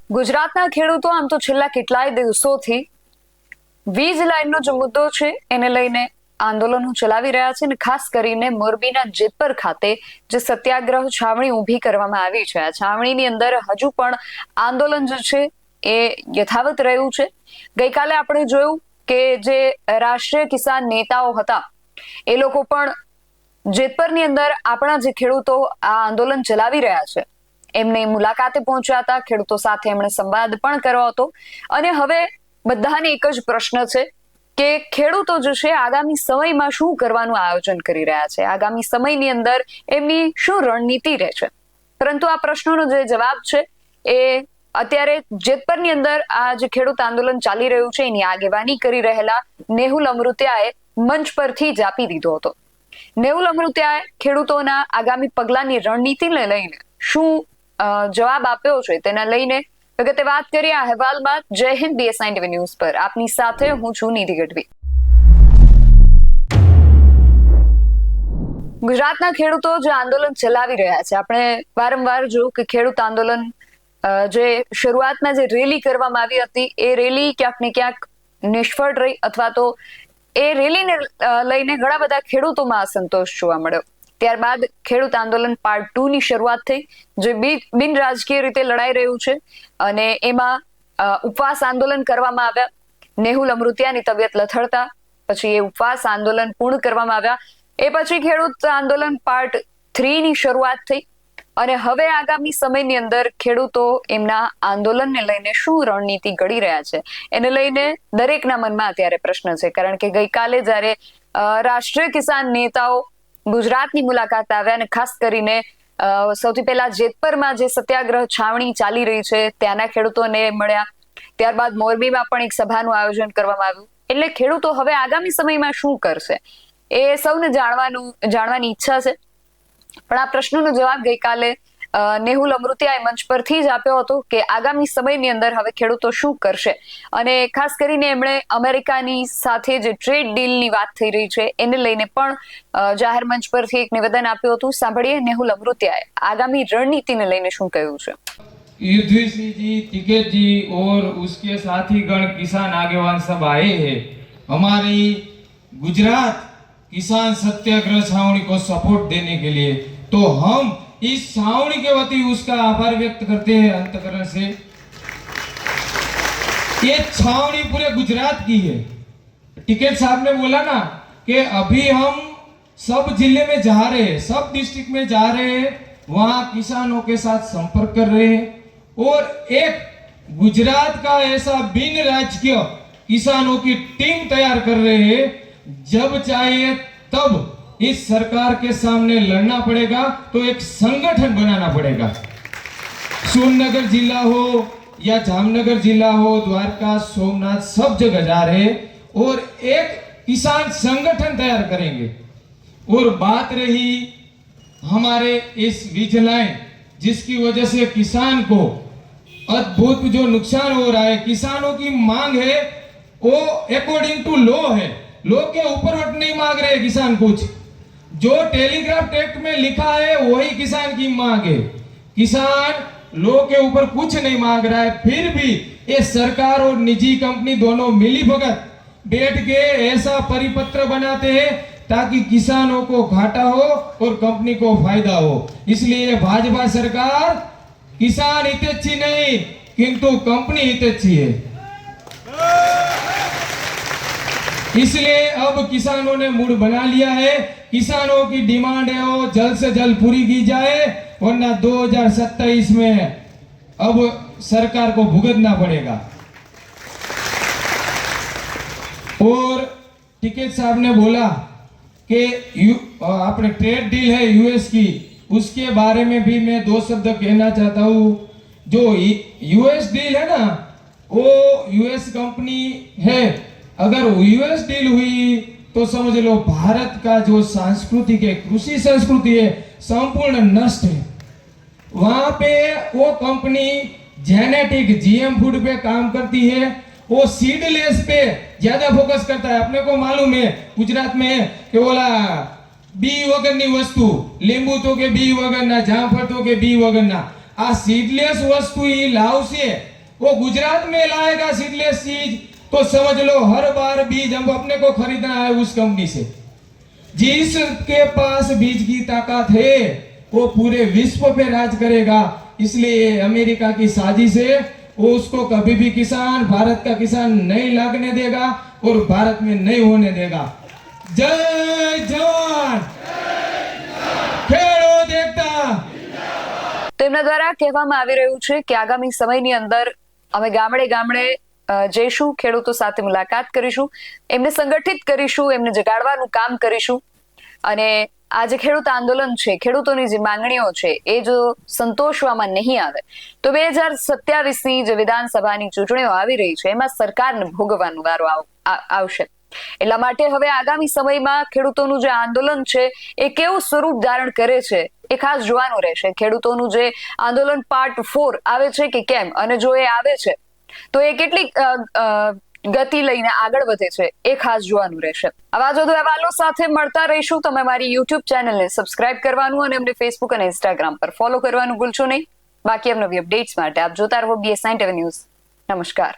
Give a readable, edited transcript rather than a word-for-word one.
ગુજરાતના ખેડૂતો આમ તો છેલ્લા કેટલાય દિવસોથી વીજ લાઈનનો જે મુદ્દો છે એને લઈને આંદોલનો ચલાવી રહ્યા છે અને ખાસ કરીને મોરબીના જેતપર ખાતે જે સત્યાગ્રહ છાવણી ઊભી કરવામાં આવી છે, આ છાવણીની અંદર હજુ પણ આંદોલન જે છે એ યથાવત રહ્યું છે. ગઈકાલે આપણે જોયું કે જે રાષ્ટ્રીય કિસાન નેતાઓ હતા એ લોકો પણ જેતપરની અંદર આપણા જે ખેડૂતો આ આંદોલન ચલાવી રહ્યા છે એમની મુલાકાતે પહોંચ્યા હતા. ખેડૂતો સાથે એમણે સંવાદ પણ કર્યો હતો અને હવે બધાને એક જ પ્રશ્ન છે કે ખેડૂતો જે છે આગામી સમયમાં શું કરવાનું આયોજન કરી રહ્યા છે, આગામી સમયની અંદર એમની શું રણનીતિ રહે છે. પરંતુ આ પ્રશ્નોનો જે જવાબ છે એ અત્યારે જેતપરની અંદર આ જે ખેડૂત આંદોલન ચાલી રહ્યું છે એની આગેવાની કરી રહેલા નેહુલ અમૃતિયાએ મંચ પરથી જ આપી દીધો હતો. નેહુલ અમૃતિયાએ ખેડૂતોના આગામી પગલાની રણનીતિને લઈને શું જવાબ આપ્યો છે તેના લઈને વિગતે વાત કરીએ આ અહેવાલમાં. જય હિન્દ, BSI ન્યૂઝ પર આપની સાથે હું છું નિધિ ગઢવી. ગુજરાતના ખેડૂતો જે આંદોલન ચલાવી રહ્યા છે, આપણે વારંવાર જોયું કે ખેડૂત આંદોલન જે શરૂઆતમાં જે રેલી કરવામાં આવી હતી એ રેલી ક્યાંક ને ક્યાંક નિષ્ફળ રહી અથવા તો એ રેલીને લઈને ઘણા બધા ખેડૂતોમાં અસંતોષ જોવા મળ્યો. ત્યારબાદ ખેડૂત આંદોલન પાર્ટ 2 ની શરૂઆત થઈ, જે બિન રાજકીય રીતે લડાઈ રહ્યું છે અને એમાં ઉપવાસ આંદોલન કરવામાં આવ્યા. નેહુલ અમૃતિયાની તબિયત લથડતા પછી એ ઉપવાસ આંદોલન પૂર્ણ કરવામાં આવ્યા. એ પછી ખેડૂત આંદોલન પાર્ટ 3 ની શરૂઆત થઈ અને હવે આગામી સમયની અંદર ખેડૂતો એમના આંદોલનને લઈને શું રણનીતિ ઘડી રહ્યા છે એને લઈને દરેકના મનમાં અત્યારે પ્રશ્ન છે. કારણ કે ગઈકાલે જ્યારે રાષ્ટ્રીય કિસાન નેતાઓ ગુજરાતની મુલાકાત આવ્યા અને ખાસ કરીને સૌથી પહેલા જેતપરમાં જે સત્યાગ્રહ છાવણી ચાલી રહી છે ત્યાંના ખેડૂતોને મળ્યા. ત્યારબાદ મોરબીમાં પણ એક સભાનું આયોજન કરવામાં આવ્યું. એટલે ખેડૂતો હવે આગામી સમયમાં શું કરશે એ સૌને જાણવાની ઈચ્છા છે. પણ આ પ્રશ્નનો જવાબ ગઈકાલે નેહુલ અમૃતિયાએ મંચ પરથી જ આપ્યો હતો કે આગામી સમયની અંદર હવે ખેડૂતો શું કરશે અને ખાસ કરીને એમણે અમેરિકાની સાથે જે ટ્રેડ ડીલની વાત થઈ રહી છે એને લઈને પણ જાહેર મંચ પરથી એક નિવેદન આપ્યું હતું. સાંભળીએ નેહુલ અમૃતિયાએ આગામી રણનીતિને લઈને શું કહ્યું છે. युद्धवी सिंह जी, टिकैत जी और उसके साथी गण किसान आगेवान सब आए हैं हमारी गुजरात किसान सत्याग्रह छावनी को सपोर्ट देने के लिए. तो हम इस छावनी के वती उसका आभार व्यक्त करते हैं अंतकरण से. ये छावनी पूरे गुजरात की है. टिकैत साहब ने बोला ना कि अभी हम सब जिले में जा रहे हैं, सब डिस्ट्रिक्ट में जा रहे हैं, वहां किसानों के साथ संपर्क कर रहे हैं और एक गुजरात का ऐसा बिन राजकीय किसानों की टीम तैयार कर रहे हैं. जब चाहिए तब इस सरकार के सामने लड़ना पड़ेगा तो एक संगठन बनाना पड़ेगा. सोननगर जिला हो या जामनगर जिला हो, द्वारका, सोमनाथ, सब जगह जा रहे हैं और एक किसान संगठन तैयार करेंगे. और बात रही हमारे इस वीज लाइन जिसकी वजह से किसान को अद्भुत जो नुकसान हो रहा है, किसानों की मांग है वो अकॉर्डिंग टू लॉ है, लॉ के ऊपर नहीं मांग रहे किसान. कुछ जो टेलीग्राफ एक्ट में लिखा है वही किसान की मांग है. किसान लॉ के ऊपर कुछ नहीं मांग रहा है, फिर भी ये सरकार और निजी कंपनी दोनों मिली भगत बैठ के ऐसा परिपत्र बनाते हैं ताकि किसानों को घाटा हो और कंपनी को फायदा हो. इसलिए भाजपा सरकार किसान हितैषी नहीं किंतु कंपनी हितैषी है. इसलिए अब किसानों ने मूड बना लिया है. किसानों की डिमांड है वो जल्द से जल्द पूरी की जाए वरना 2027 में अब सरकार को भुगतना पड़ेगा. और टिकैत साहब ने बोला कि अपने ट्रेड डील है यूएस की, उसके बारे में भी मैं 2 शब्द कहना चाहता हूँ. जो यूएस डील है ना वो यूएस कंपनी है. अगर यूएस डील हुई तो समझ लो भारत का जो सांस्कृतिक है, कृषि संस्कृति है, संपूर्ण नष्ट है. वहां पे वो कंपनी जेनेटिक जीएम फूड पे काम करती है, वो सीडलेस पे ज्यादा फोकस करता है. अपने को मालूम है गुजरात में कि बोला बी वगैरह वस्तु, લીંબુ તો કે બી વગરના, જામફળ તો કે બી વગરના, આ સીડલેસ વસ્તુ ઈ લાવશે वो गुजरात में लाएगा सीडलेस चीज तो समझ लो हर बार बीज हम अपने को खरीदना है उस कंपनी से। जिसके पास बीज की ताकत है वो पूरे विश्व पे राज करेगा। इसलिए अमेरिका की साजिश है, वो उसको कभी भी किसान, भारत का किसान नहीं लगने देगा और भारत में नहीं होने देगा। जय जवान, ખેડૂત એકતા। તેમના દ્વારા કહેવામાં આવી રહ્યું છે કે આગામી સમયની અંદર અમે ગામડે ગામડે જઈશું, ખેડૂતો સાથે મુલાકાત કરીશું, એમને સંગઠિત કરીશું, એમને જગાડવાનું કામ કરીશું અને આ જે ખેડૂત આંદોલન છે, ખેડૂતોની જે માંગણીઓ છે એ જો સંતોષવામાં નહીં આવે તો 2027ની જે વિધાનસભાની ચૂંટણીઓ આવી રહી છે એમાં સરકારને ભોગવવાનો વારો આવશે। એટલા માટે હવે આગામી સમયમાં ખેડૂતોનું જે આંદોલન છે એ કેવું સ્વરૂપ ધારણ કરે છે એ ખાસ જોવાનું રહેશે। ખેડૂતોનું જે આંદોલન પાર્ટ 4 આવે છે કે કેમ, અને જો એ આવે છે તો એ કેટલી ગતિ લઈને આગળ વધે છે એ ખાસ જોવાનું રહેશે। આવા જ વધુ અહેવાલો સાથે મળતા રહીશું। તમે મારી યુટ્યુબ ચેનલને સબસ્ક્રાઇબ કરવાનું અને અમને ફેસબુક અને ઇન્સ્ટાગ્રામ પર ફોલો કરવાનું ભૂલશો નહીં। બાકી નવી અપડેટ્સ માટે આપ જોતા રહો BS9 TV ન્યૂઝ। નમસ્કાર।